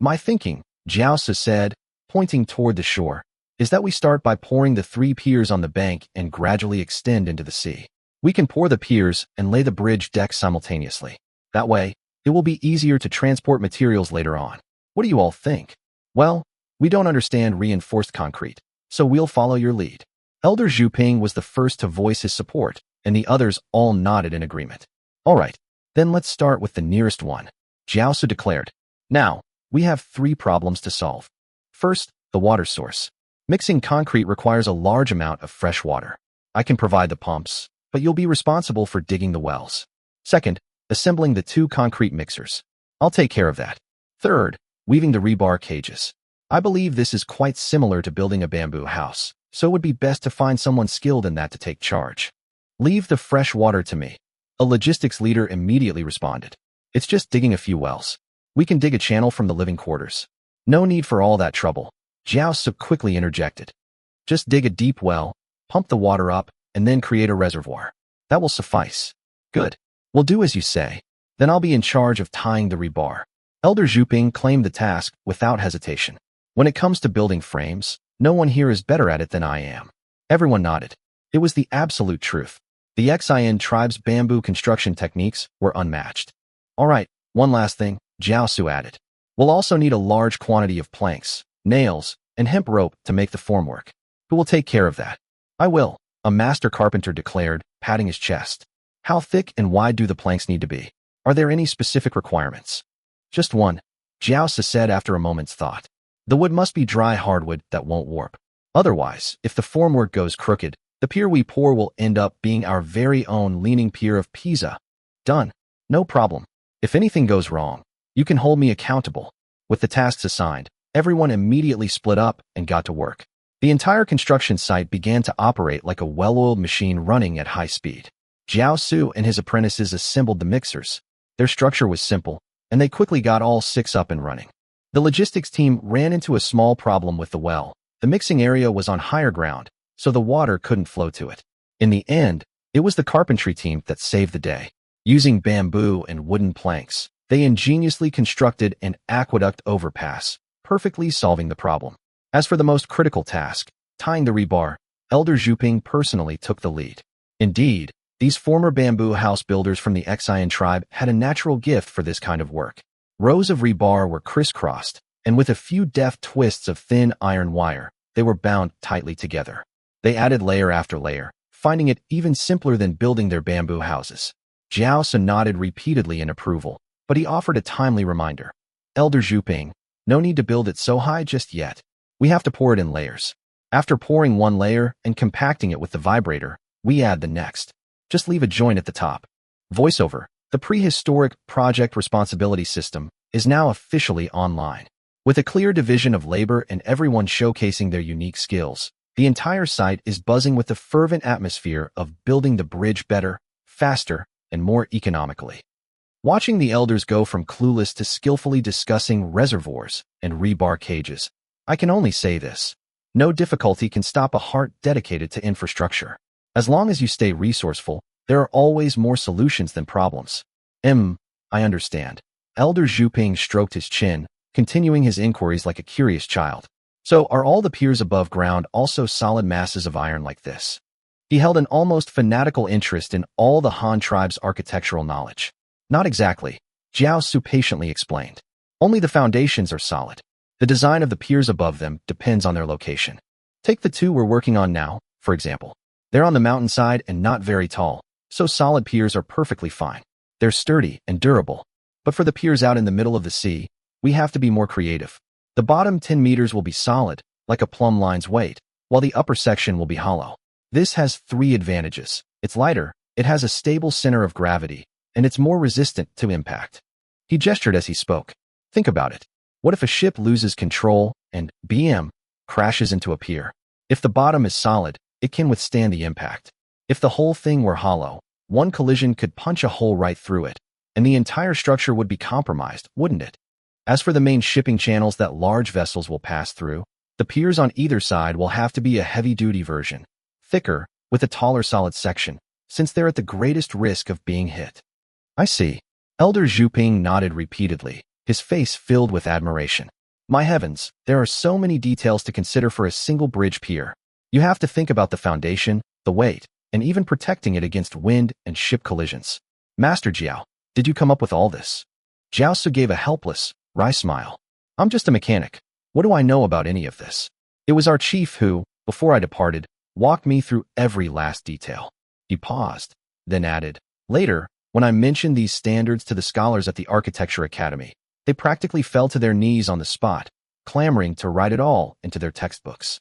My thinking, Jiaosa said, pointing toward the shore, is that we start by pouring the 3 piers on the bank and gradually extend into the sea. We can pour the piers and lay the bridge deck simultaneously. That way, it will be easier to transport materials later on. What do you all think? Well, we don't understand reinforced concrete, so we'll follow your lead. Elder Zhuping was the first to voice his support, and the others all nodded in agreement. All right, then let's start with the nearest one, Jiaosu declared. Now, we have 3 problems to solve. First, the water source. Mixing concrete requires a large amount of fresh water. I can provide the pumps, but you'll be responsible for digging the wells. Second, assembling the 2 concrete mixers. I'll take care of that. Third, weaving the rebar cages. I believe this is quite similar to building a bamboo house, so it would be best to find someone skilled in that to take charge. Leave the fresh water to me. A logistics leader immediately responded. It's just digging a few wells. We can dig a channel from the living quarters. No need for all that trouble. Jiao Su quickly interjected. Just dig a deep well, pump the water up, and then create a reservoir. That will suffice. Good. We'll do as you say. Then I'll be in charge of tying the rebar. Elder Zhuping claimed the task without hesitation. When it comes to building frames, no one here is better at it than I am. Everyone nodded. It was the absolute truth. The Xin tribe's bamboo construction techniques were unmatched. All right, one last thing, Jiao Su added. We'll also need a large quantity of planks, nails, and hemp rope to make the formwork. Who will take care of that? I will, a master carpenter declared, patting his chest. How thick and wide do the planks need to be? Are there any specific requirements? Just one, Jiaosa said after a moment's thought. The wood must be dry hardwood that won't warp. Otherwise, if the formwork goes crooked, the pier we pour will end up being our very own leaning pier of Pisa. Done. No problem. If anything goes wrong, you can hold me accountable. With the tasks assigned, everyone immediately split up and got to work. The entire construction site began to operate like a well-oiled machine running at high speed. Jiao Su and his apprentices assembled the mixers. Their structure was simple, and they quickly got all 6 up and running. The logistics team ran into a small problem with the well. The mixing area was on higher ground, so the water couldn't flow to it. In the end, it was the carpentry team that saved the day. Using bamboo and wooden planks, they ingeniously constructed an aqueduct overpass, perfectly solving the problem. As for the most critical task, tying the rebar, Elder Zhuping personally took the lead. Indeed, these former bamboo house builders from the Xin tribe had a natural gift for this kind of work. Rows of rebar were crisscrossed, and with a few deft twists of thin iron wire, they were bound tightly together. They added layer after layer, finding it even simpler than building their bamboo houses. Jiao Sun nodded repeatedly in approval, but he offered a timely reminder. Elder Zhuping, no need to build it so high just yet. We have to pour it in layers. After pouring one layer and compacting it with the vibrator, we add the next. Just leave a joint at the top. Voiceover, the prehistoric project responsibility system, is now officially online. With a clear division of labor and everyone showcasing their unique skills, the entire site is buzzing with the fervent atmosphere of building the bridge better, faster, and more economically. Watching the elders go from clueless to skillfully discussing reservoirs and rebar cages, I can only say this. No difficulty can stop a heart dedicated to infrastructure. As long as you stay resourceful, there are always more solutions than problems. I understand. Elder Zhuping stroked his chin, continuing his inquiries like a curious child. So are all the piers above ground also solid masses of iron like this? He held an almost fanatical interest in all the Han tribe's architectural knowledge. Not exactly, Jiao Su patiently explained. Only the foundations are solid. The design of the piers above them depends on their location. Take the 2 we're working on now, for example. They're on the mountainside and not very tall, so solid piers are perfectly fine. They're sturdy and durable. But for the piers out in the middle of the sea, we have to be more creative. The bottom 10 meters will be solid, like a plumb line's weight, while the upper section will be hollow. This has 3 advantages. It's lighter, it has a stable center of gravity, and it's more resistant to impact. He gestured as he spoke. Think about it. What if a ship loses control and crashes into a pier? If the bottom is solid, it can withstand the impact. If the whole thing were hollow, one collision could punch a hole right through it, and the entire structure would be compromised, wouldn't it? As for the main shipping channels that large vessels will pass through, the piers on either side will have to be a heavy-duty version, thicker, with a taller solid section, since they're at the greatest risk of being hit. I see. Elder Zhuping nodded repeatedly, his face filled with admiration. My heavens, there are so many details to consider for a single bridge pier. You have to think about the foundation, the weight, and even protecting it against wind and ship collisions. Master Jiao, did you come up with all this? Jiao Su gave a helpless, wry smile. I'm just a mechanic. What do I know about any of this? It was our chief who, before I departed, walked me through every last detail. He paused, then added, later, when I mentioned these standards to the scholars at the Architecture Academy, they practically fell to their knees on the spot, clamoring to write it all into their textbooks.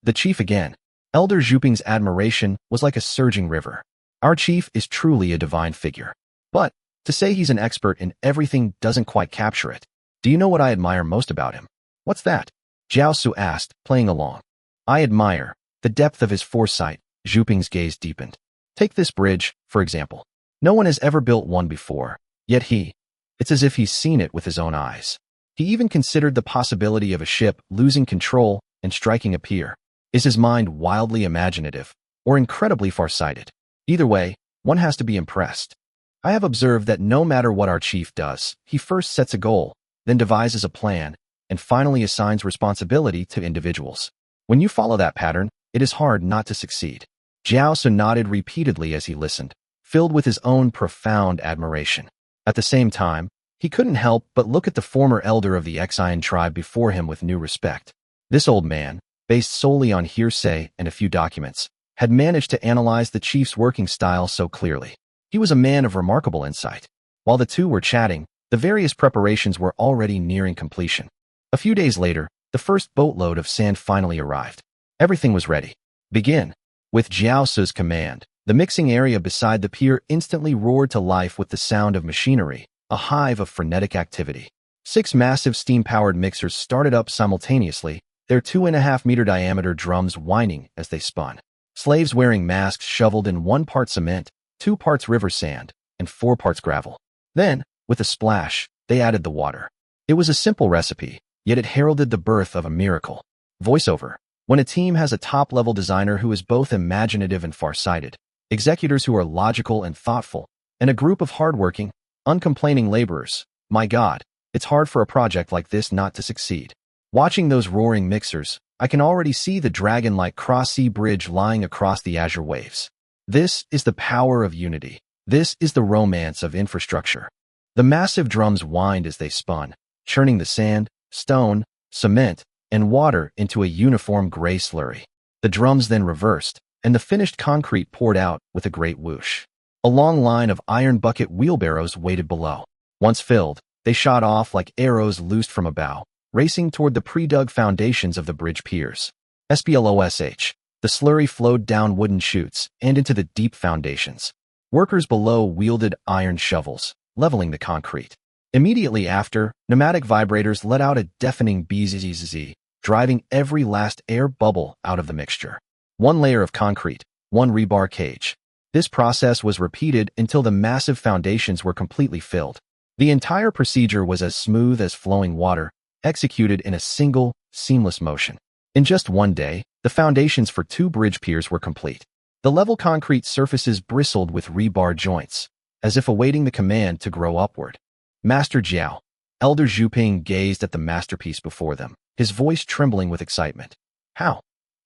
The chief again. Elder Zhuping's admiration was like a surging river. Our chief is truly a divine figure. But, to say he's an expert in everything doesn't quite capture it. Do you know what I admire most about him? What's that? Jiao Su asked, playing along. I admire the depth of his foresight. Zhuping's gaze deepened. Take this bridge, for example. No one has ever built one before, yet it's as if he's seen it with his own eyes. He even considered the possibility of a ship losing control and striking a pier. Is his mind wildly imaginative or incredibly farsighted? Either way, one has to be impressed. I have observed that no matter what our chief does, he first sets a goal, then devises a plan, and finally assigns responsibility to individuals. When you follow that pattern, it is hard not to succeed. Jiao Su nodded repeatedly as he listened, filled with his own profound admiration. At the same time, he couldn't help but look at the former elder of the Xian tribe before him with new respect. This old man, based solely on hearsay and a few documents, had managed to analyze the chief's working style so clearly. He was a man of remarkable insight. While the two were chatting, the various preparations were already nearing completion. A few days later, the first boatload of sand finally arrived. Everything was ready. Begin. With Jiao Su's command, the mixing area beside the pier instantly roared to life with the sound of machinery, a hive of frenetic activity. 6 massive steam-powered mixers started up simultaneously, their 2.5-meter diameter drums whining as they spun. Slaves wearing masks shoveled in 1 part cement, 2 parts river sand, and 4 parts gravel. Then, with a splash, they added the water. It was a simple recipe, yet it heralded the birth of a miracle. Voiceover. When a team has a top-level designer who is both imaginative and farsighted, executors who are logical and thoughtful, and a group of hardworking, uncomplaining laborers, my God, it's hard for a project like this not to succeed. Watching those roaring mixers, I can already see the dragon-like cross-sea bridge lying across the azure waves. This is the power of unity. This is the romance of infrastructure. The massive drums whined as they spun, churning the sand, stone, cement, and water into a uniform gray slurry. The drums then reversed, and the finished concrete poured out with a great whoosh. A long line of iron bucket wheelbarrows waited below. Once filled, they shot off like arrows loosed from a bow, racing toward the pre-dug foundations of the bridge piers. Splosh. The slurry flowed down wooden chutes and into the deep foundations. Workers below wielded iron shovels, leveling the concrete. Immediately after, pneumatic vibrators let out a deafening bzzz, driving every last air bubble out of the mixture. 1 layer of concrete, 1 rebar cage. This process was repeated until the massive foundations were completely filled. The entire procedure was as smooth as flowing water, executed in a single, seamless motion. In just 1 day, the foundations for 2 bridge piers were complete. The level concrete surfaces bristled with rebar joints, as if awaiting the command to grow upward. Master Jiao. Elder Zhuping gazed at the masterpiece before them, his voice trembling with excitement. How?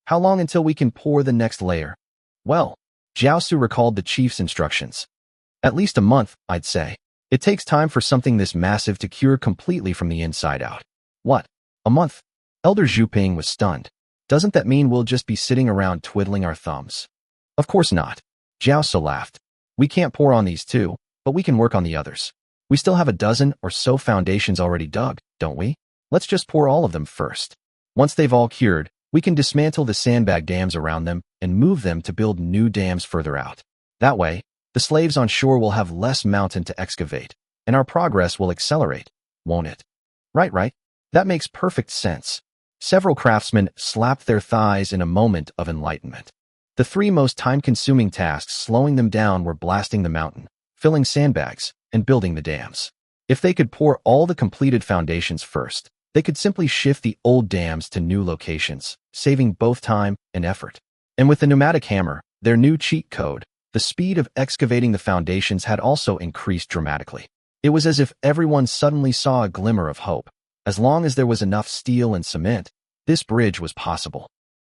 How long until we can pour the next layer? Well, Jiao Su recalled the chief's instructions. At least a month, I'd say. It takes time for something this massive to cure completely from the inside out. What? A month? Elder Zhuping was stunned. Doesn't that mean we'll just be sitting around twiddling our thumbs? Of course not. Jiao Su laughed. We can't pour on these 2, but we can work on the others. We still have a dozen or so foundations already dug, don't we? Let's just pour all of them first. Once they've all cured, we can dismantle the sandbag dams around them and move them to build new dams further out. That way, The slaves on shore will have less mountain to excavate, and our progress will accelerate, won't it? Right. That makes perfect sense. Several craftsmen slapped their thighs in a moment of enlightenment. The three most time-consuming tasks slowing them down were blasting the mountain, filling sandbags, and building the dams. If they could pour all the completed foundations first, they could simply shift the old dams to new locations, saving both time and effort. And with the pneumatic hammer, their new cheat code, the speed of excavating the foundations had also increased dramatically. It was as if everyone suddenly saw a glimmer of hope. As long as there was enough steel and cement, this bridge was possible.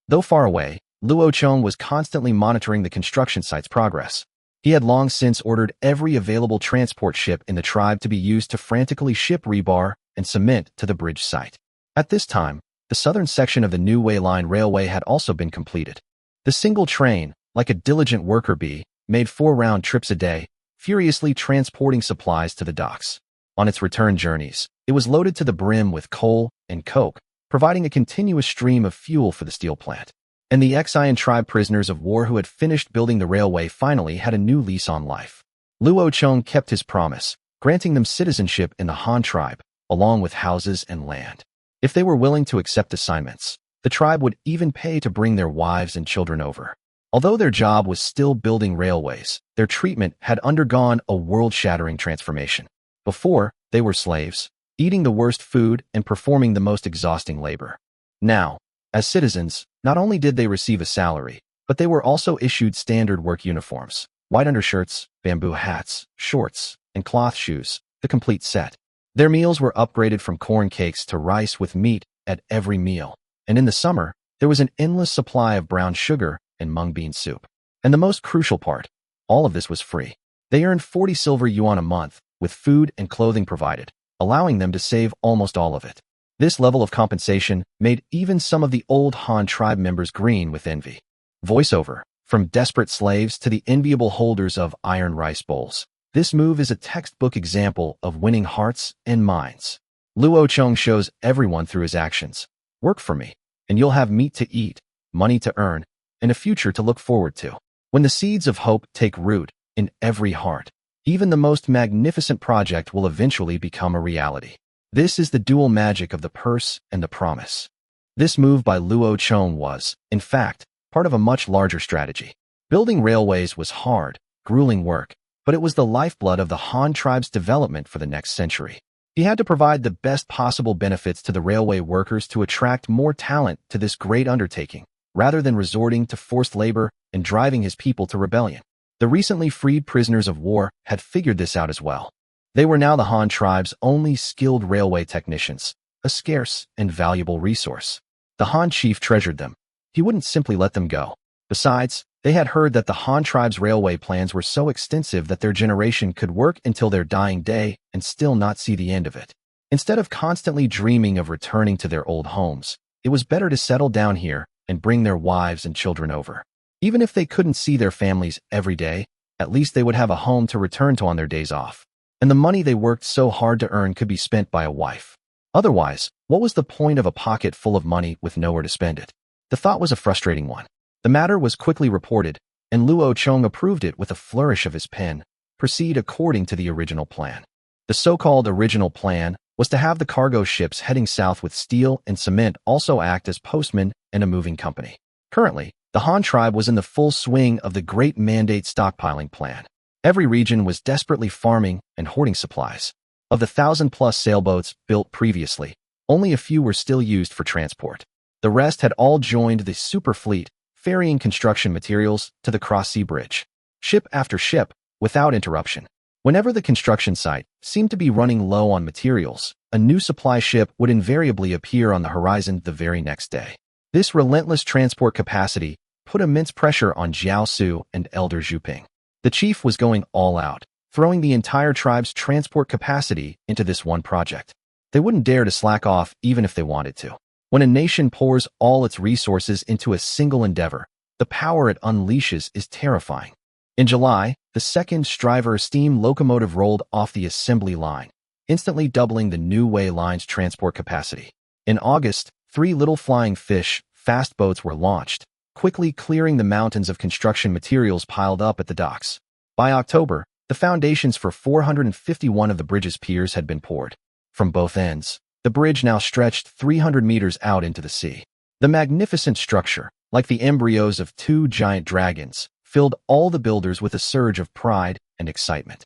Though far away, Luo Chong was constantly monitoring the construction site's progress. He had long since ordered every available transport ship in the tribe to be used to frantically ship rebar and cement to the bridge site. At this time, the southern section of the New Way Line Railway had also been completed. The single train, like a diligent worker bee, made 4 round trips a day, furiously transporting supplies to the docks. On its return journeys, it was loaded to the brim with coal and coke, providing a continuous stream of fuel for the steel plant. And the Xian tribe prisoners of war who had finished building the railway finally had a new lease on life. Luo Chong kept his promise, granting them citizenship in the Han tribe, along with houses and land. If they were willing to accept assignments, the tribe would even pay to bring their wives and children over. Although their job was still building railways, their treatment had undergone a world-shattering transformation. Before, they were slaves, eating the worst food and performing the most exhausting labor. Now, as citizens, not only did they receive a salary, but they were also issued standard work uniforms, white undershirts, bamboo hats, shorts, and cloth shoes, the complete set. Their meals were upgraded from corn cakes to rice with meat at every meal, and in the summer, there was an endless supply of brown sugar and mung bean soup. And the most crucial part, all of this was free. They earned 40 silver yuan a month, with food and clothing provided, allowing them to save almost all of it. This level of compensation made even some of the old Han tribe members green with envy. Voiceover, from desperate slaves to the enviable holders of iron rice bowls. This move is a textbook example of winning hearts and minds. Luo Chong shows everyone through his actions. Work for me, and you'll have meat to eat, money to earn, and a future to look forward to. When the seeds of hope take root in every heart, even the most magnificent project will eventually become a reality. This is the dual magic of the purse and the promise. This move by Luo Chong was, in fact, part of a much larger strategy. Building railways was hard, grueling work, but it was the lifeblood of the Han tribe's development for the next century. He had to provide the best possible benefits to the railway workers to attract more talent to this great undertaking, rather than resorting to forced labor and driving his people to rebellion. The recently freed prisoners of war had figured this out as well. They were now the Han tribe's only skilled railway technicians, a scarce and valuable resource. The Han chief treasured them. He wouldn't simply let them go. Besides, they had heard that the Han tribe's railway plans were so extensive that their generation could work until their dying day and still not see the end of it. Instead of constantly dreaming of returning to their old homes, it was better to settle down here and bring their wives and children over. Even if they couldn't see their families every day, at least they would have a home to return to on their days off. And the money they worked so hard to earn could be spent by a wife. Otherwise, what was the point of a pocket full of money with nowhere to spend it? The thought was a frustrating one. The matter was quickly reported, and Luo Chong approved it with a flourish of his pen. Proceed according to the original plan. The so-called original plan was to have the cargo ships heading south with steel and cement also act as postmen and a moving company. Currently, the Han tribe was in the full swing of the Great Mandate stockpiling plan. Every region was desperately farming and hoarding supplies. Of the 1,000-plus sailboats built previously, only a few were still used for transport. The rest had all joined the super fleet, ferrying construction materials to the cross-sea bridge, ship after ship, without interruption. Whenever the construction site seemed to be running low on materials, a new supply ship would invariably appear on the horizon the very next day. This relentless transport capacity put immense pressure on Jiao Su and Elder Zhuping. The chief was going all out, throwing the entire tribe's transport capacity into this one project. They wouldn't dare to slack off even if they wanted to. When a nation pours all its resources into a single endeavor, the power it unleashes is terrifying. In July, the second Striver steam locomotive rolled off the assembly line, instantly doubling the New Way Line's transport capacity. In August, 3 little flying fish, fast boats were launched, quickly clearing the mountains of construction materials piled up at the docks. By October, the foundations for 451 of the bridge's piers had been poured. From both ends, the bridge now stretched 300 meters out into the sea. The magnificent structure, like the embryos of two giant dragons, filled all the builders with a surge of pride and excitement.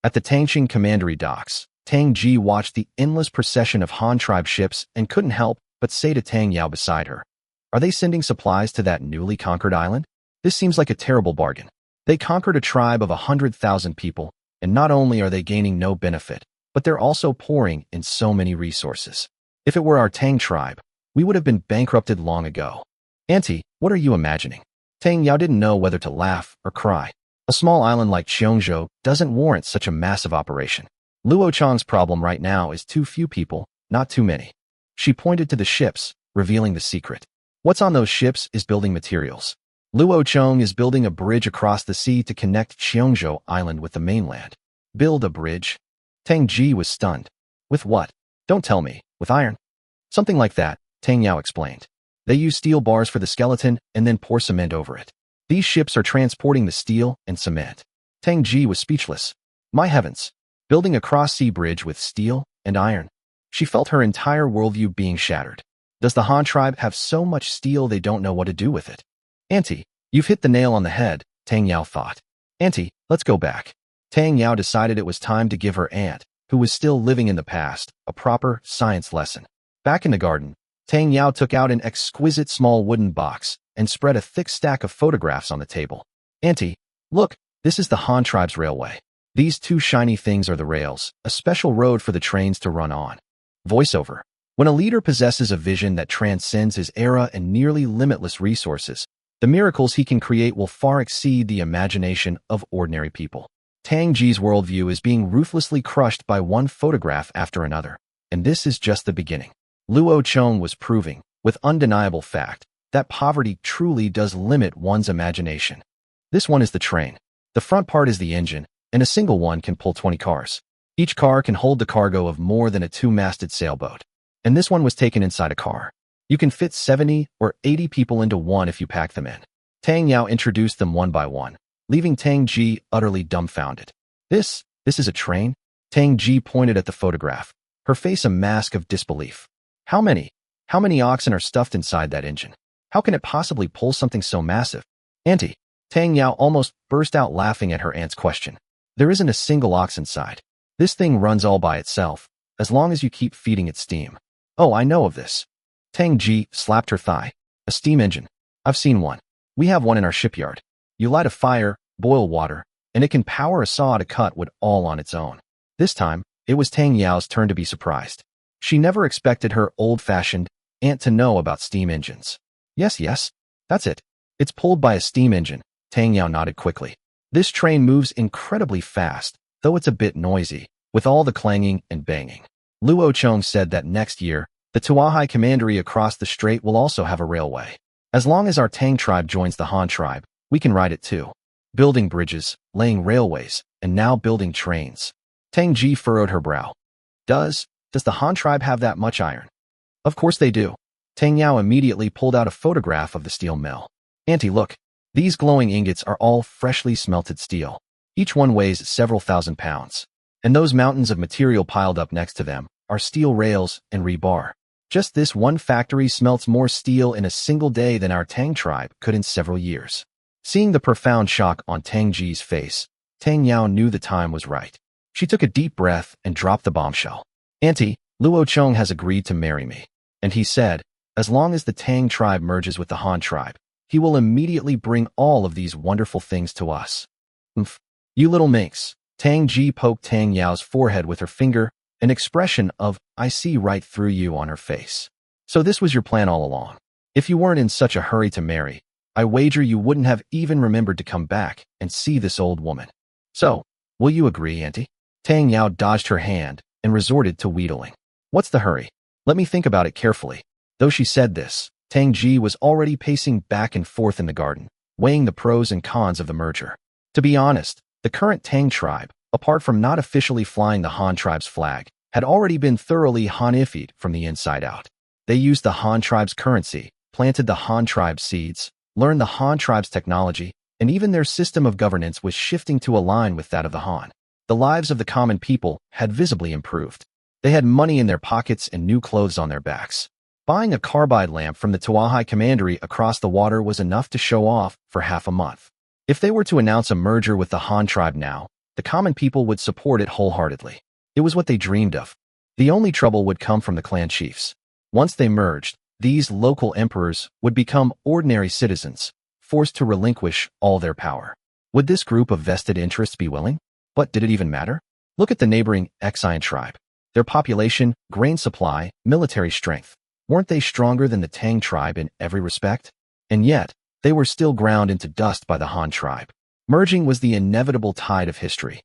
At the Tangqing Commandery docks, Tang Ji watched the endless procession of Han tribe ships and couldn't help but say to Tang Yao beside her, "Are they sending supplies to that newly conquered island? This seems like a terrible bargain. They conquered a tribe of 100,000 people, and not only are they gaining no benefit, but they're also pouring in so many resources. If it were our Tang tribe, we would have been bankrupted long ago." "Auntie, what are you imagining?" Tang Yao didn't know whether to laugh or cry. A small island like Cheongzhou doesn't warrant such a massive operation. Luo Chang's problem right now is too few people, not too many. She pointed to the ships, revealing the secret. What's on those ships is building materials. Luo Chang is building a bridge across the sea to connect Cheongzhou Island with the mainland. Build a bridge? Tang Ji was stunned. With what? Don't tell me. With iron? Something like that, Tang Yao explained. They use steel bars for the skeleton and then pour cement over it. These ships are transporting the steel and cement. Tang Ji was speechless. My heavens! Building a cross-sea bridge with steel and iron? She felt her entire worldview being shattered. Does the Han tribe have so much steel they don't know what to do with it? Auntie, you've hit the nail on the head, Tang Yao thought. Auntie, let's go back. Tang Yao decided it was time to give her aunt, who was still living in the past, a proper science lesson. Back in the garden, Tang Yao took out an exquisite small wooden box and spread a thick stack of photographs on the table. Auntie, look, this is the Han tribe's railway. These two shiny things are the rails, a special road for the trains to run on. Voiceover. When a leader possesses a vision that transcends his era and nearly limitless resources, the miracles he can create will far exceed the imagination of ordinary people. Tang Ji's worldview is being ruthlessly crushed by one photograph after another, and this is just the beginning. Luo Chong was proving, with undeniable fact, that poverty truly does limit one's imagination. This one is the train. The front part is the engine, and a single one can pull 20 cars. Each car can hold the cargo of more than a two-masted sailboat. And this one was taken inside a car. You can fit 70 or 80 people into one if you pack them in. Tang Yao introduced them one by one, leaving Tang Ji utterly dumbfounded. This is a train? Tang Ji pointed at the photograph, her face a mask of disbelief. How many oxen are stuffed inside that engine? How can it possibly pull something so massive? Auntie, Tang Yao almost burst out laughing at her aunt's question. There isn't a single ox inside. This thing runs all by itself, as long as you keep feeding it steam. Oh, I know of this. Tang Ji slapped her thigh. A steam engine. I've seen one. We have one in our shipyard. You light a fire, boil water, and it can power a saw to cut wood all on its own. This time, it was Tang Yao's turn to be surprised. She never expected her old-fashioned aunt to know about steam engines. Yes, that's it. It's pulled by a steam engine, Tang Yao nodded quickly. This train moves incredibly fast, though it's a bit noisy, with all the clanging and banging. Luo Chong said that next year, the Tuahai Commandery across the strait will also have a railway. As long as our Tang tribe joins the Han tribe, we can ride it too. Building bridges, laying railways, and now building trains. Tang Ji furrowed her brow. Does the Han tribe have that much iron? Of course they do. Tang Yao immediately pulled out a photograph of the steel mill. Auntie, look. These glowing ingots are all freshly smelted steel. Each one weighs several thousand pounds. And those mountains of material piled up next to them are steel rails and rebar. Just this one factory smelts more steel in a single day than our Tang tribe could in several years. Seeing the profound shock on Tang Ji's face, Tang Yao knew the time was right. She took a deep breath and dropped the bombshell. Auntie, Luo Chong has agreed to marry me. And he said, as long as the Tang tribe merges with the Han tribe, he will immediately bring all of these wonderful things to us. Umph. You little minx. Tang Ji poked Tang Yao's forehead with her finger, an expression of, I see right through you on her face. So this was your plan all along. If you weren't in such a hurry to marry, I wager you wouldn't have even remembered to come back and see this old woman. So, will you agree, Auntie? Tang Yao dodged her hand and resorted to wheedling. What's the hurry? Let me think about it carefully. Though she said this, Tang Ji was already pacing back and forth in the garden, weighing the pros and cons of the merger. To be honest, the current Tang tribe, apart from not officially flying the Han tribe's flag, had already been thoroughly Hanified from the inside out. They used the Han tribe's currency, planted the Han tribe's seeds, learned the Han tribe's technology, and even their system of governance was shifting to align with that of the Han. The lives of the common people had visibly improved. They had money in their pockets and new clothes on their backs. Buying a carbide lamp from the Tuahai commandery across the water was enough to show off for half a month. If they were to announce a merger with the Han tribe now, the common people would support it wholeheartedly. It was what they dreamed of. The only trouble would come from the clan chiefs. Once they merged, these local emperors would become ordinary citizens, forced to relinquish all their power. Would this group of vested interests be willing? But did it even matter? Look at the neighboring Xian tribe. Their population, grain supply, military strength. Weren't they stronger than the Tang tribe in every respect? And yet, they were still ground into dust by the Han tribe. Merging was the inevitable tide of history.